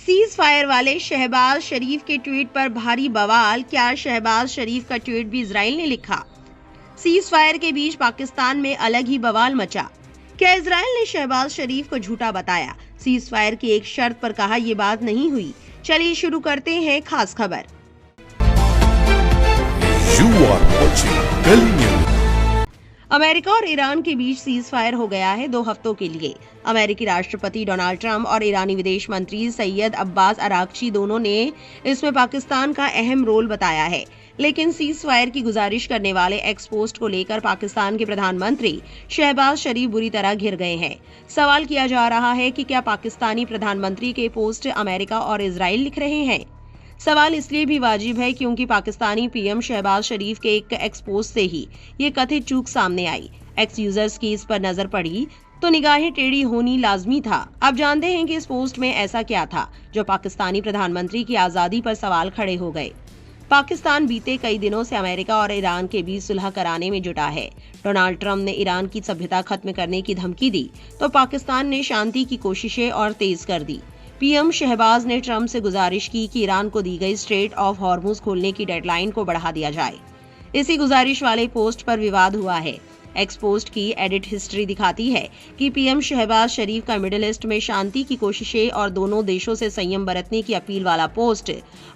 Cease fire वाले शहबाज शरीफ के tweet पर भारी बवाल। क्या शहबाज शरीफ का ट्वीट भी इजराइल ने लिखा? सीज फायर के बीच पाकिस्तान में अलग ही बवाल मचा। क्या इजराइल ने शहबाज शरीफ को झूठा बताया? सीज फायर की एक शर्त पर कहा ये बात नहीं हुई। चलिए शुरू करते हैं खास खबर। अमेरिका और ईरान के बीच सीज फायर हो गया है 2 हफ्तों के लिए। अमेरिकी राष्ट्रपति डोनाल्ड ट्रंप और ईरानी विदेश मंत्री सैयद अब्बास अरागची दोनों ने इसमें पाकिस्तान का अहम रोल बताया है। लेकिन सीज फायर की गुजारिश करने वाले एक्स पोस्ट को लेकर पाकिस्तान के प्रधानमंत्री शहबाज शरीफ बुरी तरह घिर गए हैं। सवाल किया जा रहा है कि क्या पाकिस्तानी प्रधानमंत्री के पोस्ट अमेरिका और इजराइल लिख रहे हैं। सवाल इसलिए भी वाजिब है क्योंकि पाकिस्तानी पीएम शहबाज शरीफ के एक एक्स पोस्ट से ही ये कथित चूक सामने आई। एक्स यूजर्स की इस पर नजर पड़ी तो निगाहें टेढ़ी होनी लाजमी था। अब जानते हैं कि इस पोस्ट में ऐसा क्या था जो पाकिस्तानी प्रधानमंत्री की आजादी पर सवाल खड़े हो गए। पाकिस्तान बीते कई दिनों से अमेरिका और ईरान के बीच सुलह कराने में जुटा है। डोनाल्ड ट्रंप ने ईरान की सभ्यता खत्म करने की धमकी दी तो पाकिस्तान ने शांति की कोशिशें और तेज कर दी। पीएम शहबाज ने ट्रंप से गुजारिश की कि ईरान को दी गई स्ट्रेट ऑफ हॉर्मुज खोलने की डेडलाइन को बढ़ा दिया जाए। इसी गुजारिश वाले पोस्ट पर विवाद हुआ है। एक्स पोस्ट की एडिट हिस्ट्री दिखाती है कि पीएम शहबाज शरीफ का मिडिल ईस्ट में शांति की कोशिशें और दोनों देशों से संयम बरतने की अपील वाला पोस्ट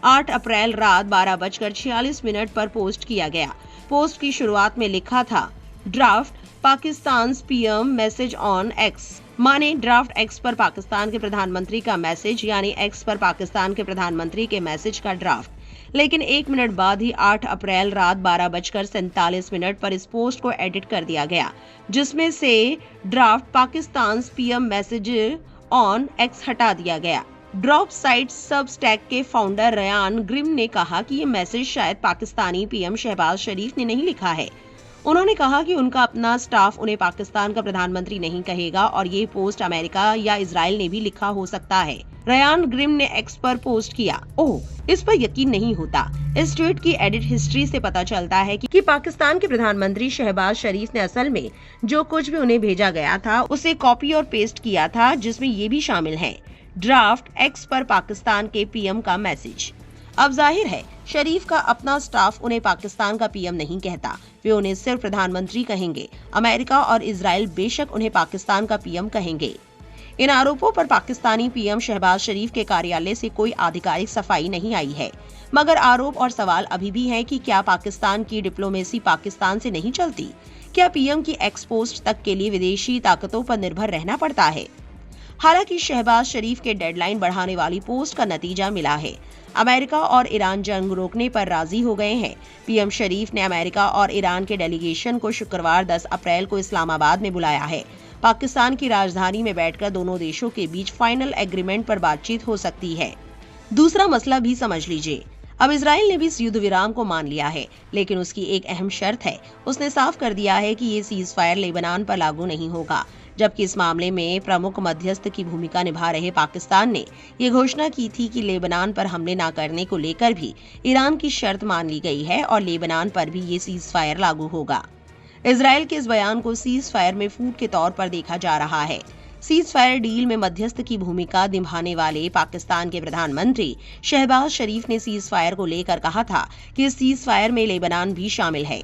8 अप्रैल रात 12:46 पर पोस्ट किया गया। पोस्ट की शुरुआत में लिखा था draft Pakistan PM message on x, माने ड्राफ्ट एक्स पर पाकिस्तान के प्रधानमंत्री का मैसेज, यानी एक्स पर पाकिस्तान के प्रधानमंत्री के मैसेज का ड्राफ्ट। लेकिन 1 मिनट बाद ही 8 अप्रैल रात 12:47 पर इस पोस्ट को एडिट कर दिया गया, जिसमें से draft Pakistan PM message on x हटा दिया गया। ड्रॉप साइट सबस्टैक के फाउंडर रयान ग्रिम ने कहा कि ये मैसेज शायद पाकिस्तानी पीएम शहबाज शरीफ ने नहीं लिखा है। उन्होंने कहा कि उनका अपना स्टाफ उन्हें पाकिस्तान का प्रधानमंत्री नहीं कहेगा और ये पोस्ट अमेरिका या इजराइल ने भी लिखा हो सकता है। रयान ग्रिम ने एक्स पर पोस्ट किया, ओह, इस पर यकीन नहीं होता। इस ट्वीट की एडिट हिस्ट्री से पता चलता है कि पाकिस्तान के प्रधानमंत्री शहबाज शरीफ ने असल में जो कुछ भी उन्हें भेजा गया था उसे कॉपी और पेस्ट किया था, जिसमें ये भी शामिल है ड्राफ्ट एक्स पर पाकिस्तान के पीएम का मैसेज। अब जाहिर है शरीफ का अपना स्टाफ उन्हें पाकिस्तान का पीएम नहीं कहता, वे उन्हें सिर्फ प्रधानमंत्री कहेंगे। अमेरिका और इजराइल बेशक उन्हें पाकिस्तान का पीएम कहेंगे। इन आरोपों पर पाकिस्तानी पीएम शहबाज शरीफ के कार्यालय से कोई आधिकारिक सफाई नहीं आई है, मगर आरोप और सवाल अभी भी है कि क्या पाकिस्तान की डिप्लोमेसी पाकिस्तान से नहीं चलती? क्या पीएम की एक्स पोस्ट तक के लिए विदेशी ताकतों पर निर्भर रहना पड़ता है? हालांकि शहबाज शरीफ के डेडलाइन बढ़ाने वाली पोस्ट का नतीजा मिला है। अमेरिका और ईरान जंग रोकने पर राजी हो गए हैं। पीएम शरीफ ने अमेरिका और ईरान के डेलीगेशन को शुक्रवार 10 अप्रैल को इस्लामाबाद में बुलाया है। पाकिस्तान की राजधानी में बैठकर दोनों देशों के बीच फाइनल एग्रीमेंट पर बातचीत हो सकती है। दूसरा मसला भी समझ लीजिए। अब इजराइल ने भी इस युद्ध विराम को मान लिया है, लेकिन उसकी एक अहम शर्त है। उसने साफ कर दिया है कि ये सीज फायर लेबनान पर लागू नहीं होगा, जबकि इस मामले में प्रमुख मध्यस्थ की भूमिका निभा रहे पाकिस्तान ने ये घोषणा की थी कि लेबनान पर हमले न करने को लेकर भी ईरान की शर्त मान ली गई है और लेबनान पर भी ये सीज फायर लागू होगा। इजराइल के इस बयान को सीज फायर में फूट के तौर पर देखा जा रहा है। सीज फायर डील में मध्यस्थ की भूमिका निभाने वाले पाकिस्तान के प्रधानमंत्री शहबाज शरीफ ने सीज फायर को लेकर कहा था कि इस सीज फायर में लेबनान भी शामिल है।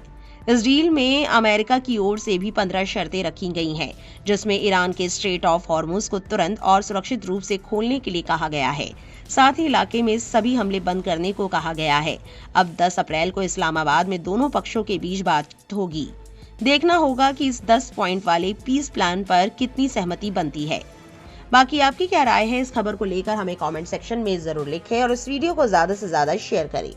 इस डील में अमेरिका की ओर से भी 15 शर्तें रखी गई हैं, जिसमें ईरान के स्ट्रेट ऑफ हॉर्मुज को तुरंत और सुरक्षित रूप से खोलने के लिए कहा गया है। साथ ही इलाके में सभी हमले बंद करने को कहा गया है। अब 10 अप्रैल को इस्लामाबाद में दोनों पक्षों के बीच बातचीत होगी। देखना होगा कि इस 10 पॉइंट वाले पीस प्लान पर कितनी सहमति बनती है। बाकी आपकी क्या राय है इस खबर को लेकर हमें कमेंट सेक्शन में जरूर लिखें और इस वीडियो को ज्यादा से ज्यादा शेयर करें।